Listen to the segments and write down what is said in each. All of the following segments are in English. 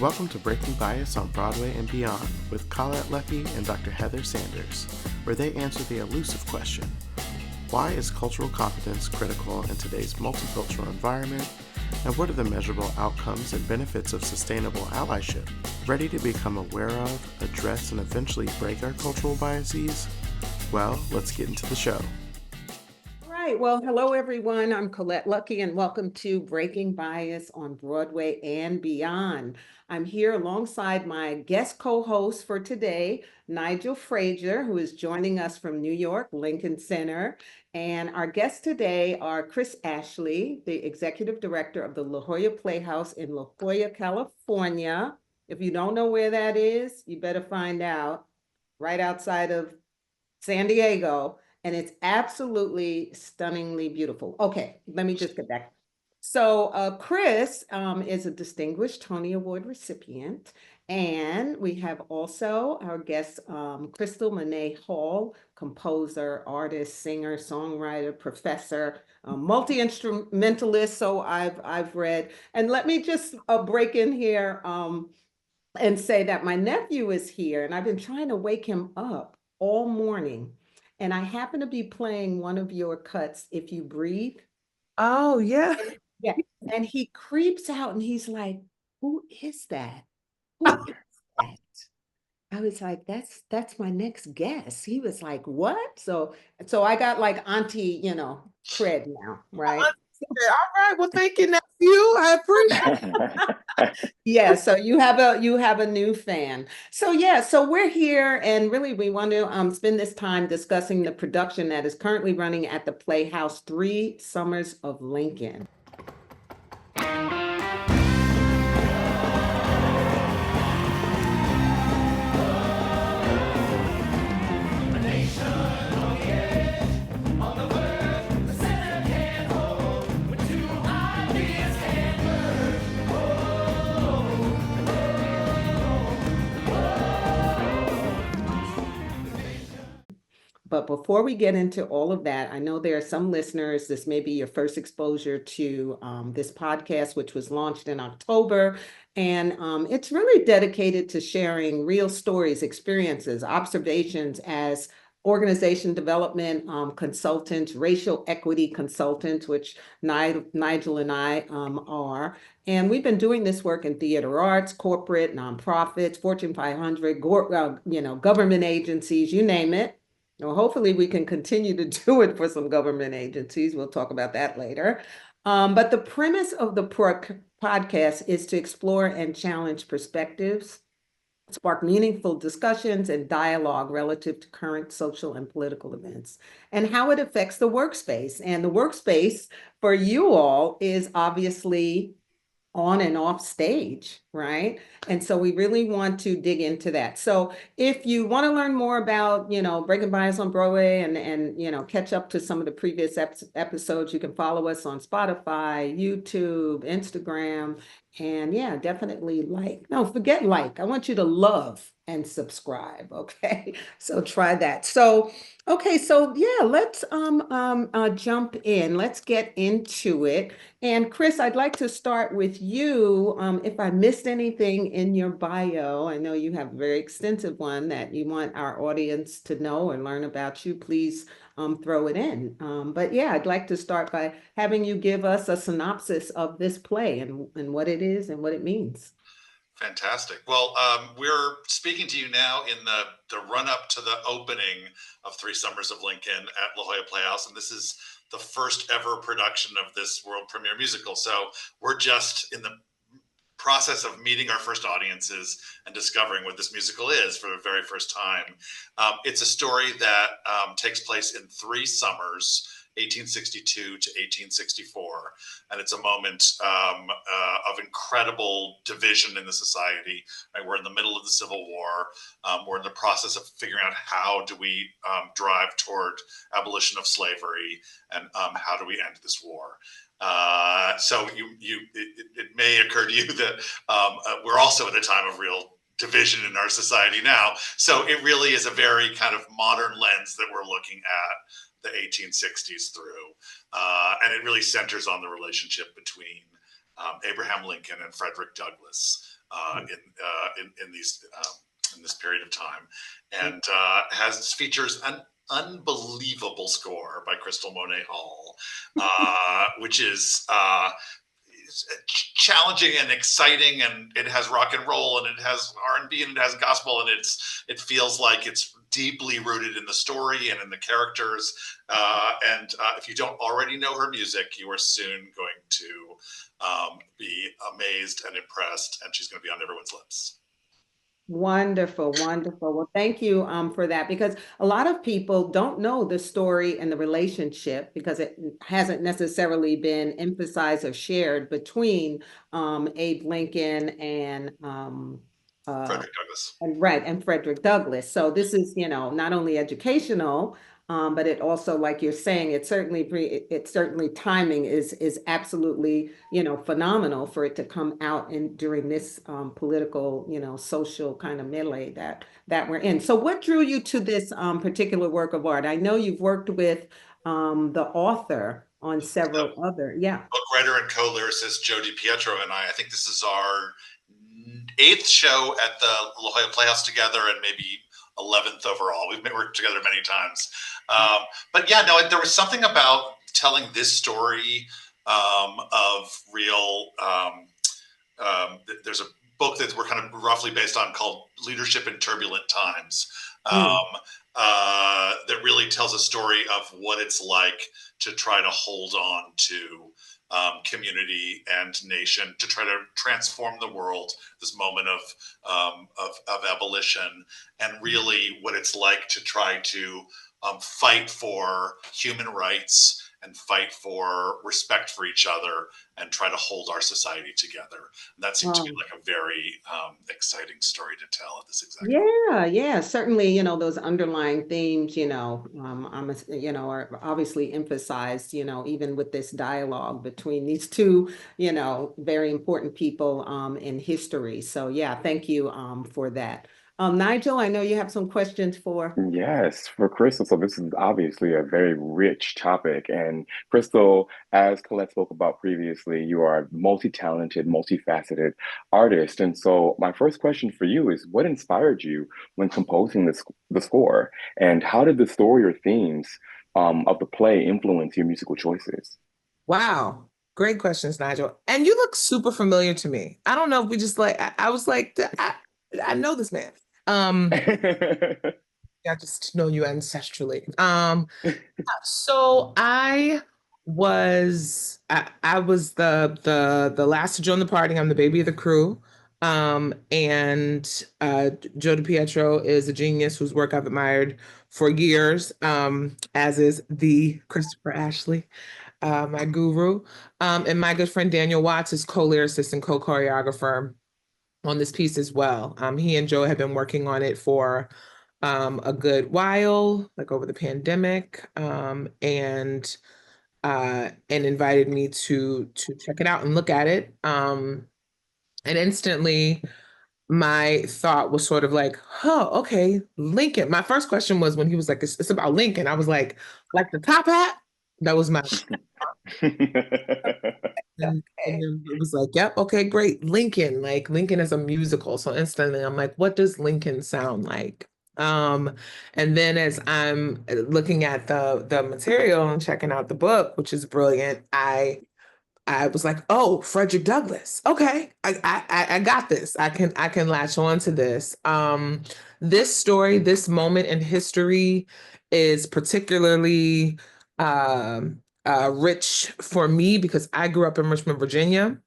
Welcome to Breaking Bias on Broadway and Beyond with Colette Luckie and Dr. Heather Sanders, where they answer the elusive question, why is cultural competence critical in today's multicultural environment, and what are the measurable outcomes and benefits of sustainable allyship? Ready to become aware of, address, and eventually break our cultural biases? Well, let's get into the show. Right. Well, hello, everyone. I'm Colette Luckie, and welcome to Breaking Bias on Broadway and Beyond. I'm here alongside my guest co-host for today, Nigel Frazier, who is joining us from New York, Lincoln Center. And our guests today are Chris Ashley, the Executive Director of the La Jolla Playhouse in La Jolla, California. If you don't know where that is, you better find out. Right outside of San Diego, and it's absolutely stunningly beautiful. Okay, let me just get back. So Chris is a distinguished Tony Award recipient, and we have also our guest, Crystal Monee Hall, composer, artist, singer, songwriter, professor, multi-instrumentalist. So I've read, and let me just break in here and say that my nephew is here, and I've been trying to wake him up all morning. And I happen to be playing one of your cuts, If You Breathe. Oh, yeah. Yeah. And he creeps out and he's like, who is that? Who is that? I was like, that's my next guest. He was like, what? So I got like auntie, cred now, right? All right. Well, thank you, nephew. I appreciate it. Yeah, so you have a new fan. So yeah, so we're here and really we want to spend this time discussing the production that is currently running at the Playhouse, Three Summers of Lincoln. But before we get into all of that, I know there are some listeners, this may be your first exposure to this podcast, which was launched in October. And it's really dedicated to sharing real stories, experiences, observations as organization development consultants, racial equity consultants, which Nigel and I are. And we've been doing this work in theater arts, corporate, nonprofits, Fortune 500, government agencies, you name it. Well, hopefully we can continue to do it for some government agencies. We'll talk about that later. But the premise of the podcast is to explore and challenge perspectives, spark meaningful discussions and dialogue relative to current social and political events and how it affects the workspace. And the workspace for you all is obviously on and off stage, right? And so we really want to dig into that. So if you want to learn more about, Breaking Bias on Broadway and catch up to some of the previous episodes, you can follow us on Spotify, YouTube, Instagram, and yeah, definitely forget like. I want you to love and subscribe, okay? So try that. So okay, so yeah, let's jump in. Let's get into it. And Chris, I'd like to start with you. If I missed anything in your bio, I know you have a very extensive one that you want our audience to know and learn about you. Please throw it in. But yeah, I'd like to start by having you give us a synopsis of this play and what it is and what it means. Fantastic. Well, we're speaking to you now in the run-up to the opening of Three Summers of Lincoln at La Jolla Playhouse, and this is the first ever production of this world premiere musical. So we're just in the process of meeting our first audiences and discovering what this musical is for the very first time. It's a story that takes place in 3 summers, 1862 to 1864. And it's a moment of incredible division in the society. Right? We're in the middle of the Civil War. We're in the process of figuring out how do we drive toward abolition of slavery and how do we end this war. So it may occur to you that we're also in a time of real division in our society now. So it really is a very kind of modern lens that we're looking at the 1860s through. And it really centers on the relationship between Abraham Lincoln and Frederick Douglass. in these in this period of time, and features an unbelievable score by Crystal Monee Hall, which is challenging and exciting, and it has rock and roll, and it has R&B, and it has gospel, and it feels like it's deeply rooted in the story and in the characters. And if you don't already know her music, you are soon going to be amazed and impressed, and she's going to be on everyone's lips. Wonderful, wonderful. Well, thank you for that, because a lot of people don't know the story and the relationship, because it hasn't necessarily been emphasized or shared between Abe Lincoln and Frederick Douglass. and Frederick Douglass. So this is, not only educational, but it also, like you're saying, it certainly timing is absolutely, phenomenal for it to come out during this political, social kind of melee that we're in. So what drew you to this particular work of art? I know you've worked with the author on several other, book writer and co-lyricist Joe DiPietro and I think this is our 8th show at the La Jolla Playhouse together, and maybe 11th overall. We've worked together many times. But yeah, no, there was something about telling this story of real, there's a book that we're kind of roughly based on called Leadership in Turbulent Times, that really tells a story of what it's like to try to hold on to community and nation, to try to transform the world, this moment of abolition, and really what it's like to try to fight for human rights and fight for respect for each other and try to hold our society together. And that seemed to be like a very exciting story to tell at this exact moment. Yeah, certainly, those underlying themes, are obviously emphasized, even with this dialogue between these two, very important people in history. So yeah, thank you for that. Nigel, I know you have some questions for. Yes, for Crystal. So this is obviously a very rich topic. And Crystal, as Colette spoke about previously, you are a multi-talented, multifaceted artist. And so my first question for you is, what inspired you when composing the score? And how did the story or themes of the play influence your musical choices? Wow. Great questions, Nigel. And you look super familiar to me. I don't know if we just I was like, I know this man. I just know you ancestrally. So I was the last to join the party. I'm the baby of the crew. And Joe DiPietro is a genius whose work I've admired for years, as is the Christopher Ashley, my guru. And my good friend Daniel Watts is co-lyricist and co-choreographer on this piece as well. He and Joe have been working on it for a good while, like over the pandemic, and invited me to check it out and look at it. And instantly my thought was sort of like, oh, okay, Lincoln. My first question was when he was like, it's about Lincoln. I was like the top hat? That was my and then it was like, yep, okay, great. Lincoln, like Lincoln is a musical. So instantly I'm like, what does Lincoln sound like? And then as I'm looking at the material and checking out the book, which is brilliant, I was like, oh, Frederick Douglass. Okay, I got this. I can latch on to this. This story, this moment in history is particularly rich for me because I grew up in Richmond, Virginia,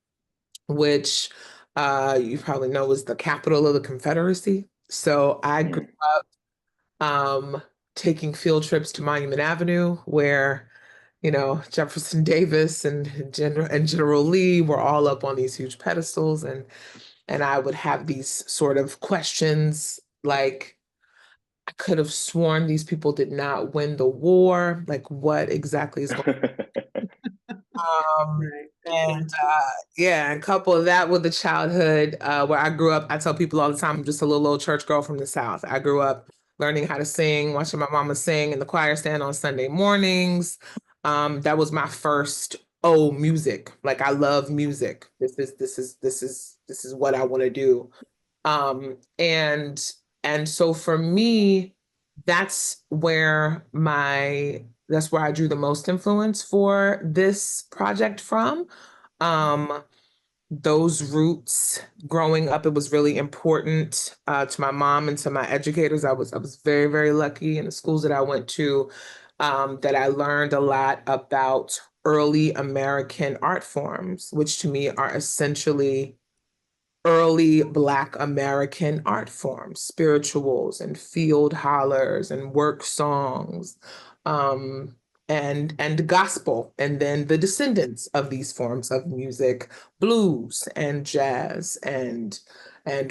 which you probably know is the capital of the Confederacy. So I grew up taking field trips to Monument Avenue, where Jefferson Davis and General Lee were all up on these huge pedestals, and I would have these sort of questions like, I could have sworn these people did not win the war. Like, what exactly is going on? And couple of that with the childhood where I grew up. I tell people all the time, I'm just a little old church girl from the South. I grew up learning how to sing, watching my mama sing in the choir stand on Sunday mornings. That was my first music. Like, I love music. This is this is what I want to do. And so for me, that's where I drew the most influence for this project from. Those roots growing up, it was really important to my mom and to my educators. I was very, very lucky in the schools that I went to, that I learned a lot about early American art forms, which to me are essentially early Black American art forms, spirituals and field hollers and work songs, um, and gospel, and then the descendants of these forms of music, blues and jazz and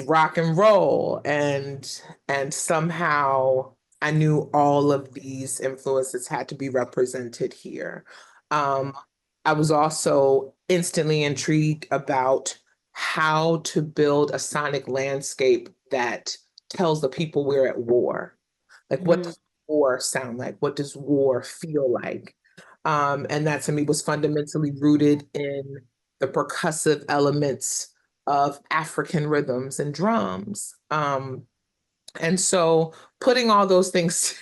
rock and roll, and somehow I knew all of these influences had to be represented here. Um, I was also instantly intrigued about how to build a sonic landscape that tells the people we're at war. Like, what does war sound like? What does war feel like? And that to me was fundamentally rooted in the percussive elements of African rhythms and drums. And so putting all those things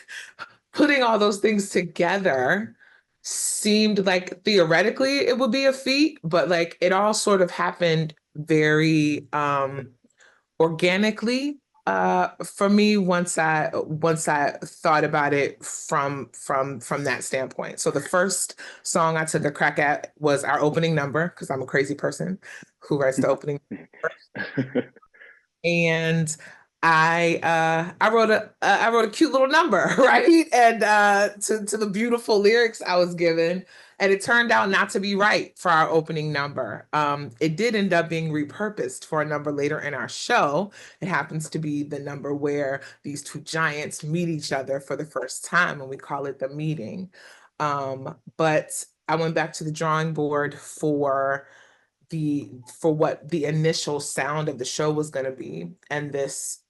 putting all those things together seemed like theoretically it would be a feat, but like it all sort of happened very organically for me once I thought about it from that standpoint. So the first song I took a crack at was our opening number, because I'm a crazy person who writes the opening. And I wrote a cute little number, right? And to the beautiful lyrics I was given, and it turned out not to be right for our opening number. It did end up being repurposed for a number later in our show. It happens to be the number where these two giants meet each other for the first time, and we call it the meeting. But I went back to the drawing board for what the initial sound of the show was going to be, and this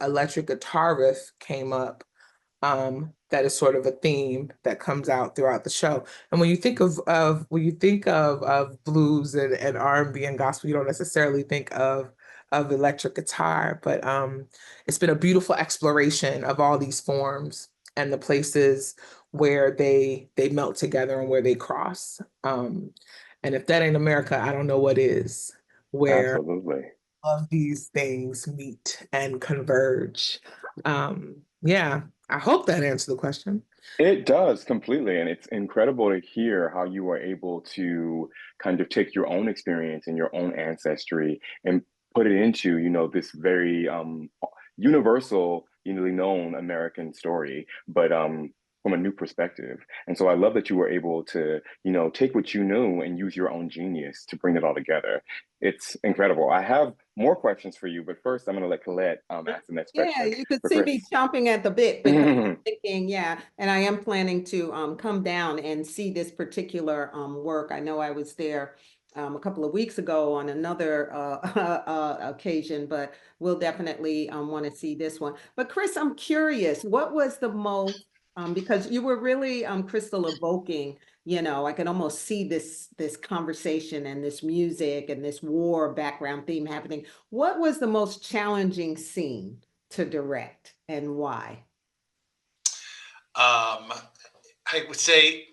electric guitar riff came up, that is sort of a theme that comes out throughout the show. And when you think of blues and R&B and gospel, you don't necessarily think of electric guitar, but it's been a beautiful exploration of all these forms and the places where they melt together and where they cross. And if that ain't America, I don't know what is, where Absolutely. all of these things meet and converge. Yeah, I hope that answered the question. It does completely, and it's incredible to hear how you were able to kind of take your own experience and your own ancestry and put it into, this very universal, known American story, but from a new perspective. And so I love that you were able to, take what you knew and use your own genius to bring it all together. It's incredible. I have more questions for you, but first I'm going to let Colette ask the next Yeah, question you could for see Chris. me chomping at the bit because I'm thinking, yeah, and I am planning to come down and see this particular work. I know I was there a couple of weeks ago on another occasion, but we'll definitely want to see this one. But Chris, I'm curious, what was the most because you were really Crystal evoking, I can almost see this conversation and this music and this war background theme happening. What was the most challenging scene to direct and why? I would say,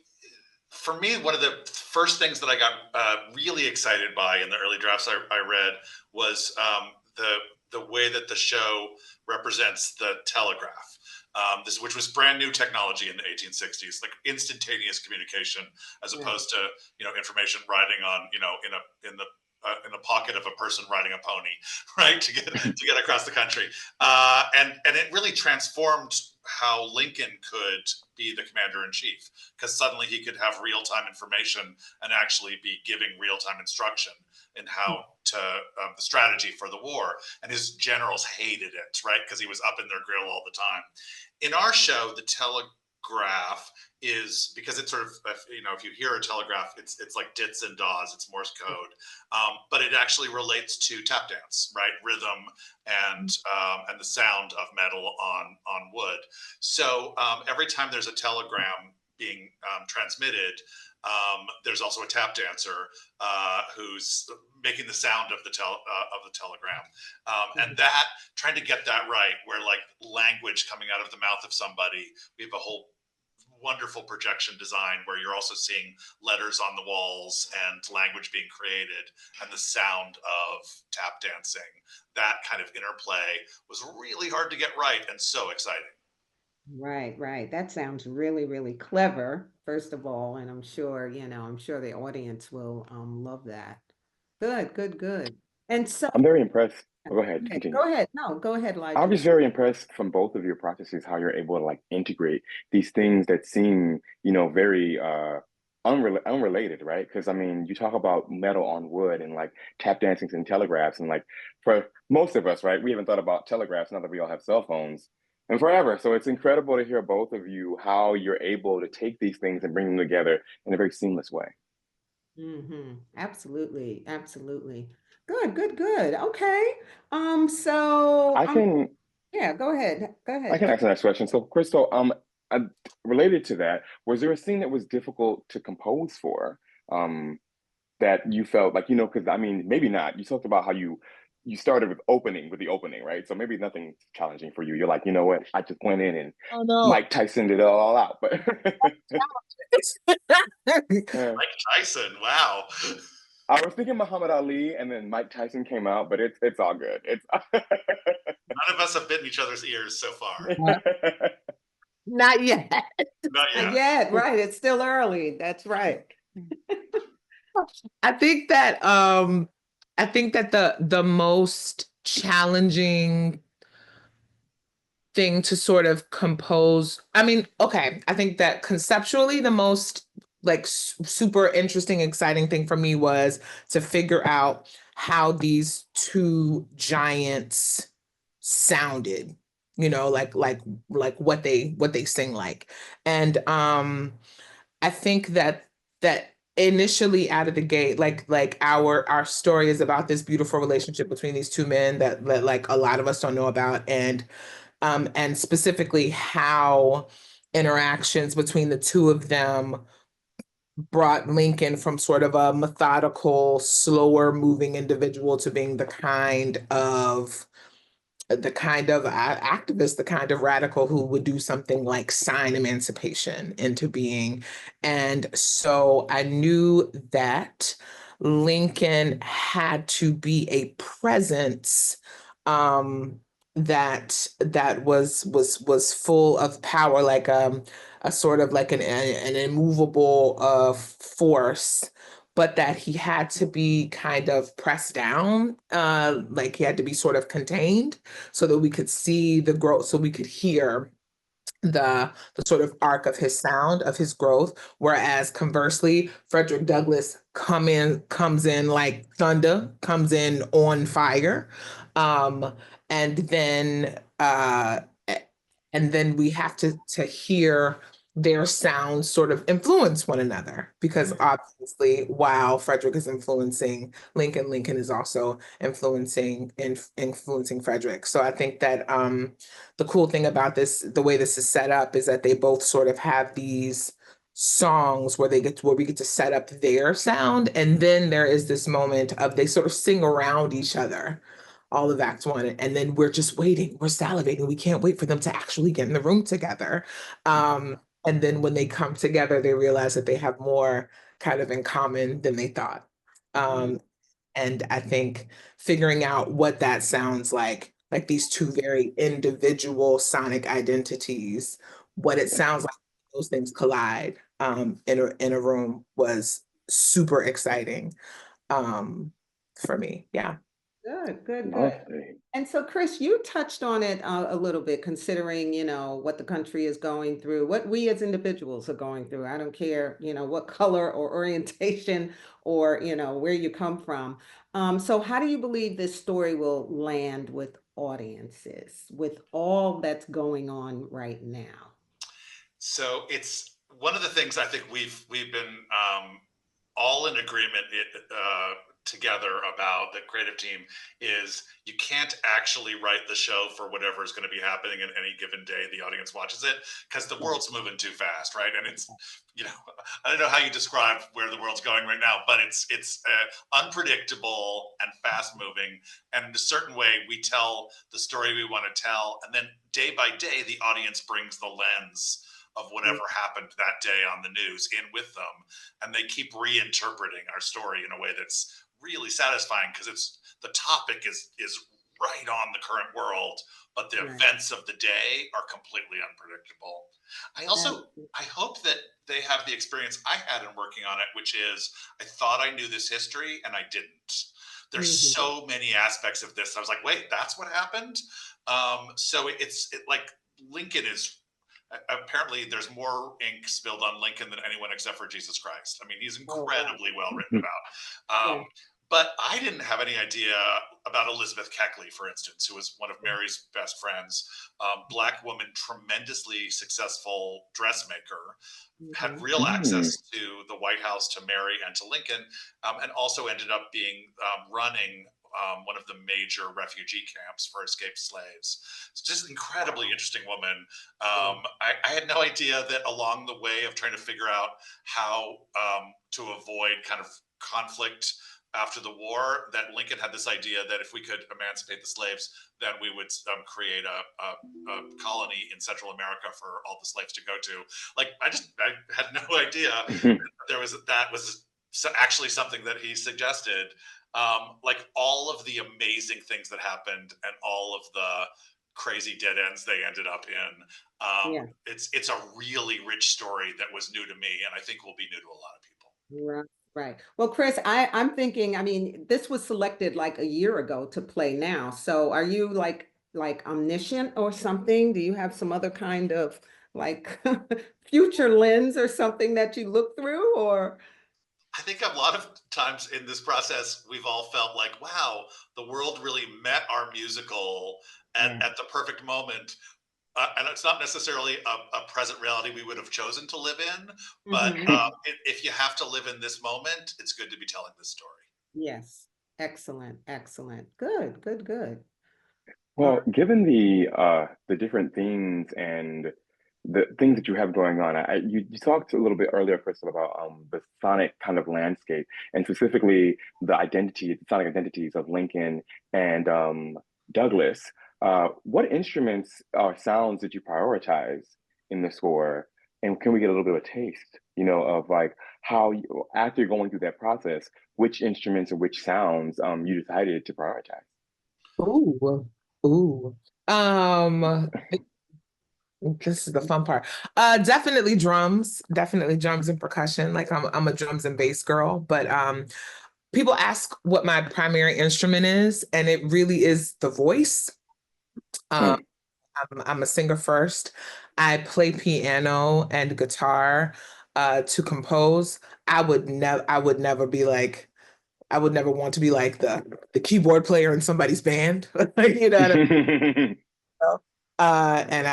for me, one of the first things that I got really excited by in the early drafts I read was the way that the show represents the telegraph. Which was brand new technology in the 1860s, like instantaneous communication, as opposed to information riding on in the pocket of a person riding a pony, right, to get across the country. And it really transformed how Lincoln could be the commander in chief, because suddenly he could have real-time information and actually be giving real-time instruction in how to the strategy for the war. And his generals hated it, right, because he was up in their grill all the time. In our show, the telegraph is, because it's sort of, if you hear a telegraph, it's like dits and dahs, it's Morse code, but it actually relates to tap dance, right, rhythm and the sound of metal on wood. So every time there's a telegram being transmitted, There's also a tap dancer who's making the sound of the telegram, and that trying to get that right, where like language coming out of the mouth of somebody. We have a whole wonderful projection design where you're also seeing letters on the walls and language being created, and the sound of tap dancing. That kind of interplay was really hard to get right and so exciting. Right, right. That sounds really, really clever, first of all, and I'm sure, I'm sure the audience will love that. Good, good, good. And so, I'm very impressed. Oh, go ahead, okay, continue. go ahead. No, go ahead, I'm Elijah. just very impressed from both of your processes, how you're able to like integrate these things that seem, very unrelated, right? Because I mean, you talk about metal on wood and like tap dancing and telegraphs, and like for most of us, right, we haven't thought about telegraphs now that we all have cell phones and forever. So it's incredible to hear both of you how you're able to take these things and bring them together in a very seamless way. Absolutely, absolutely. Good, good, good. Okay. So I can yeah, go ahead. Go I ahead. can ask the next question. So, Crystal, uh, related to that, was there a scene that was difficult to compose for, um, that you felt like, because I mean, maybe not. You talked about how you started with the opening, right? So maybe nothing challenging for you. You're like, you know what? I just went in and Oh no. Mike Tyson did it all out. But uh, Mike Tyson, wow. I was thinking Muhammad Ali, and then Mike Tyson came out, but it's all good. It's None of us have bitten each other's ears so far. Not yet. Not Not yet. yet, right. It's still early. That's right. I think that the most challenging thing to sort of compose, I mean, okay, I think that conceptually the most like super interesting, exciting thing for me was to figure out how these two giants sounded, like what they sing like. And I think that initially out of the gate, like our story is about this beautiful relationship between these two men that like a lot of us don't know about, and specifically how interactions between the two of them brought Lincoln from sort of a methodical, slower moving individual to being the kind of activist, the kind of radical who would do something like sign emancipation into being. And so I knew that Lincoln had to be a presence, that was full of power, like a sort of like an immovable force, but that he had to be kind of pressed down, like he had to be sort of contained so that we could see the growth, so we could hear the sort of arc of his sound, of his growth. Whereas conversely, Frederick Douglass comes in like thunder, comes in on fire. Um, and then and then we have to hear their sounds sort of influence one another, because obviously while Frederick is influencing Lincoln, Lincoln is also influencing Frederick. So I think that the cool thing about this, the way this is set up, is that they both sort of have these songs where we get to set up their sound, and then there is this moment of they sort of sing around each other all of Act One, and then we're just waiting, we're salivating, we can't wait for them to actually get in the room together. And then when they come together, they realize that they have more kind of in common than they thought. And I think figuring out what that sounds like these two very individual sonic identities, what it sounds like those things collide, in a room, was super exciting, for me. Yeah. Good, good, good. Lovely. And so, Chris, you touched on it a little bit, considering, what the country is going through, what we as individuals are going through. I don't care, what color or orientation or, where you come from. So how do you believe this story will land with audiences with all that's going on right now? So it's one of the things I think we've been all in agreement together about the creative team is you can't actually write the show for whatever is going to be happening in any given day the audience watches it, because the world's moving too fast, right? And it's, I don't know how you describe where the world's going right now, but it's unpredictable and fast moving, and in a certain way we tell the story we want to tell, and then day by day the audience brings the lens of whatever happened that day on the news in with them, and they keep reinterpreting our story in a way that's really satisfying, because it's the topic is right on the current world, but the events of the day are completely unpredictable. I hope that they have the experience I had in working on it, which is I thought I knew this history and I didn't. There's so many aspects of this. I was like, wait, that's what happened. So it's like Lincoln is, apparently there's more ink spilled on Lincoln than anyone except for Jesus Christ. I mean, he's incredibly well written about. But I didn't have any idea about Elizabeth Keckley, for instance, who was one of Mary's best friends, Black woman, tremendously successful dressmaker, had real access to the White House, to Mary and to Lincoln, and also ended up being running one of the major refugee camps for escaped slaves. It's just an incredibly interesting woman. I had no idea that along the way of trying to figure out how to avoid kind of conflict after the war, that Lincoln had this idea that if we could emancipate the slaves, then we would create a colony in Central America for all the slaves to go to. Like, I had no idea that was actually something that he suggested. Like all of the amazing things that happened and all of the crazy dead ends they ended up in. It's a really rich story that was new to me, and I think will be new to a lot of people. Right. Well, Chris, I'm thinking, I mean, this was selected like a year ago to play now. So are you like omniscient or something? Do you have some other kind of like future lens or something that you look through, or? I think a lot of times in this process, we've all felt like, wow, the world really met our musical at the perfect moment. And it's not necessarily a present reality we would have chosen to live in, but if you have to live in this moment, it's good to be telling this story. Yes. Excellent. Excellent. Good, good, good. Well, given the different themes and the things that you have going on, you talked a little bit earlier, Crystal, about the sonic kind of landscape, and specifically the sonic identities of Lincoln and Douglas. What instruments or sounds did you prioritize in the score? And can we get a little bit of a taste, of like how after going through that process, which instruments or which sounds you decided to prioritize? Ooh. This is the fun part. Definitely drums and percussion. Like I'm a drums and bass girl, but people ask what my primary instrument is, and it really is the voice. I'm a singer first. I play piano and guitar to compose. I would never want to be like the keyboard player in somebody's band. You know what I mean? And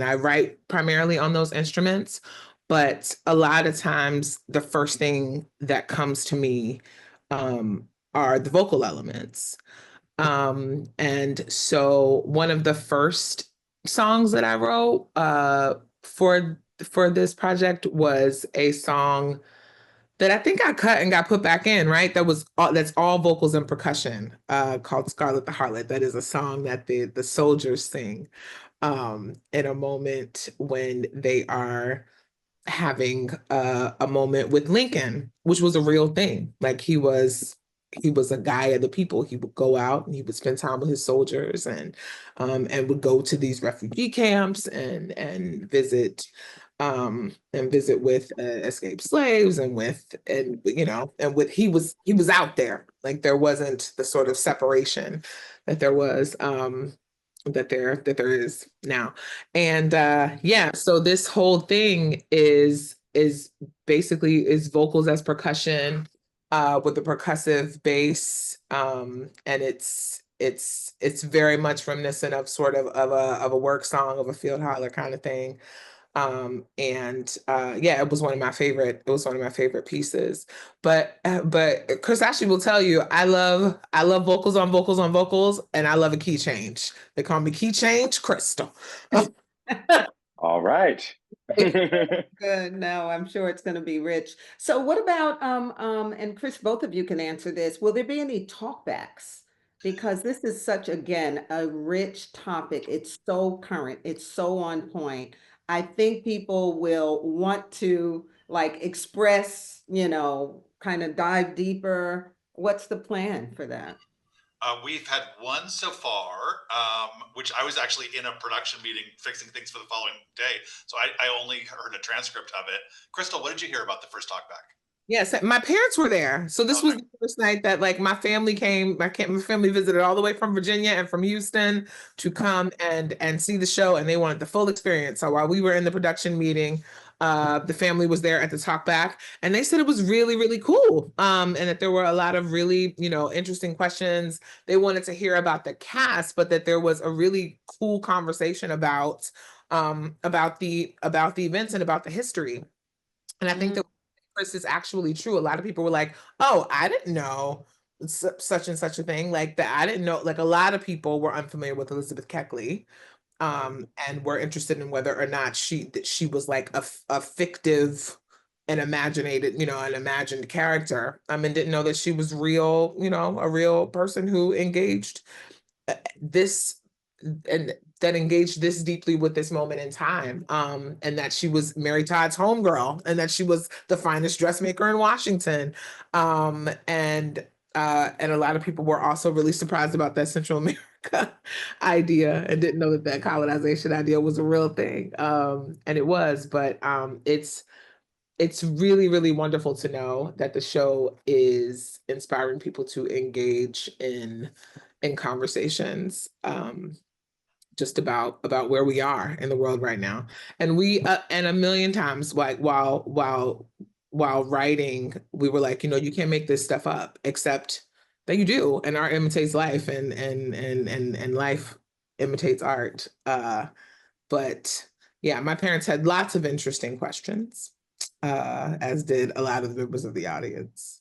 I write primarily on those instruments, but a lot of times the first thing that comes to me are the vocal elements. And so one of the first songs that I wrote for this project was a song that I think I cut and got put back in, right? That's all vocals and percussion, called Scarlet the Harlot. That is a song that the soldiers sing in a moment when they are having a moment with Lincoln, which was a real thing. Like he was a guy of the people. He would go out and he would spend time with his soldiers and would go to these refugee camps and visit with escaped slaves he was out there. Like there wasn't the sort of separation that there was that there is now. And so this whole thing is basically vocals as percussion with a percussive bass, and it's very much reminiscent of sort of a work song, of a field holler kind of thing. Yeah, it was one of my favorite, pieces. But Chris actually will tell you, I love vocals on vocals on vocals, and I love a key change. They call me Key Change Crystal. All right. Good. No, I'm sure it's going to be rich. So what about and Chris, both of you can answer this. Will there be any talkbacks? Because this is such, again, a rich topic. It's so current, it's so on point. I think people will want to like express, kind of dive deeper. What's the plan for that? We've had one so far, which I was actually in a production meeting fixing things for the following day. So I only heard a transcript of it. Crystal, what did you hear about the first talkback? Yes, my parents were there. So this was Okay. the first night that like my family came. My family visited all the way from Virginia and from Houston to come and see the show, and they wanted the full experience. So while we were in the production meeting, the family was there at the talk back, and they said it was really, really cool. And that there were a lot of really, interesting questions. They wanted to hear about the cast, but that there was a really cool conversation about the events and about the history. And I think that this is actually true. A lot of people were like, "Oh, I didn't know such and such a thing." Like that, I didn't know. Like a lot of people were unfamiliar with Elizabeth Keckley, and were interested in whether or not she was like a fictive and an imagined character. And didn't know that she was real, a real person who engaged this and that engaged this deeply with this moment in time, and that she was Mary Todd's homegirl, and that she was the finest dressmaker in Washington, and a lot of people were also really surprised about that Central America idea and didn't know that that colonization idea was a real thing, and it was. But it's really, really wonderful to know that the show is inspiring people to engage in conversations, just about where we are in the world right now. And we and a million times, like while writing, we were like, you can't make this stuff up, except that you do, and art imitates life, and life imitates art. But yeah, my parents had lots of interesting questions, as did a lot of the members of the audience.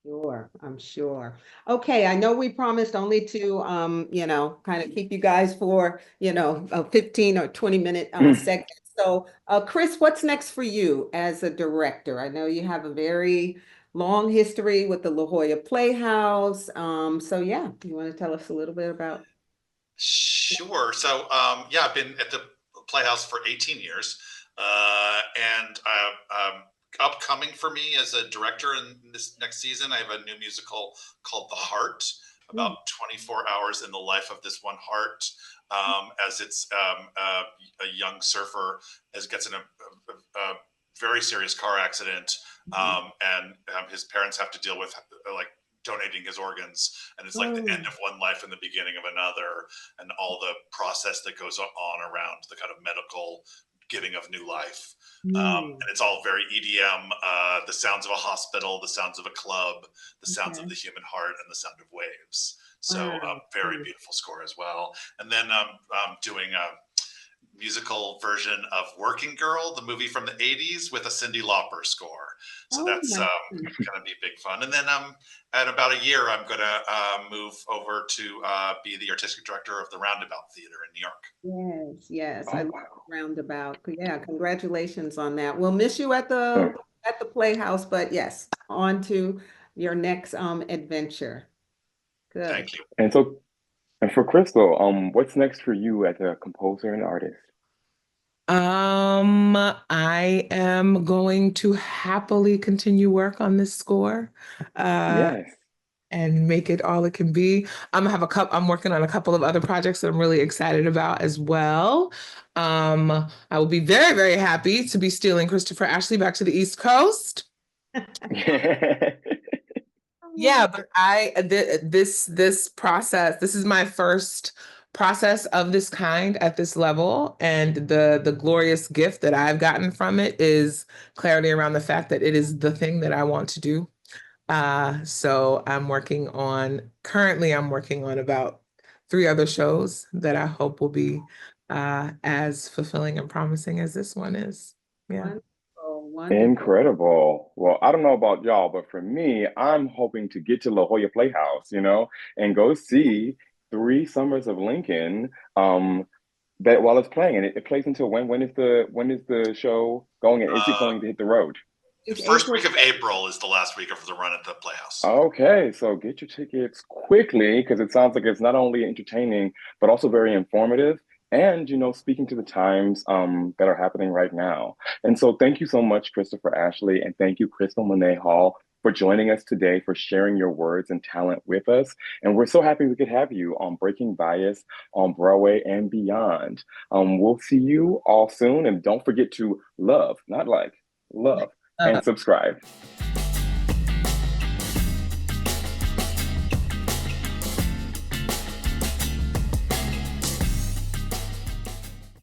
Sure, I'm sure. Okay, I know we promised only to kind of keep you guys for, a 15 or 20-minute segment. So, Chris, what's next for you as a director? I know you have a very long history with the La Jolla Playhouse. So yeah, you want to tell us a little bit about? Sure. So, yeah, I've been at the Playhouse for 18 years, and upcoming for me as a director in this next season, I have a new musical called The Heart, about 24 hours in the life of this one heart, as it's a young surfer as gets in a very serious car accident, and his parents have to deal with like donating his organs, and it's like the end of one life and the beginning of another, and all the process that goes on around the kind of medical giving of new life. And it's all very EDM, the sounds of a hospital, the sounds of a club, the sounds of the human heart, and the sound of waves. So very beautiful score as well. And then I'm doing a musical version of Working Girl, the movie from the 80s, with a Cyndi Lauper score. So that's going to be big fun. And then at about a year, I'm going to move over to be the artistic director of the Roundabout Theater in New York. Yes. I love Roundabout. Yeah, congratulations on that. We'll miss you at the Playhouse, but yes, on to your next adventure. Good. Thank you. And for Crystal, what's next for you as a composer and artist? I am going to happily continue work on this score, Yes. and make it all it can be. I'm working on a couple of other projects that I'm really excited about as well. I will be very, very happy to be stealing Christopher Ashley back to the East Coast. Yeah, but this process, this is my first process of this kind at this level, and the glorious gift that I've gotten from it is clarity around the fact that it is the thing that I want to do. So currently I'm working on about 3 other shows that I hope will be as fulfilling and promising as this one is. Yeah. Wonderful, wonderful. Incredible. Well, I don't know about y'all, but for me, I'm hoping to get to La Jolla Playhouse, and go see 3 Summers of Lincoln that while it's playing. And it plays until when? When is the show going? And is it going to hit the road? The It's first April week of April is the last week of the run at the Playhouse. Okay, so get your tickets quickly because it sounds like it's not only entertaining but also very informative and speaking to the times that are happening right now. And so thank you so much, Christopher Ashley, and thank you, Crystal Monee Hall, for joining us today, for sharing your words and talent with us. And we're so happy we could have you on Breaking Bias on Broadway and beyond. We'll see you all soon, and don't forget to love, not like, love, and subscribe.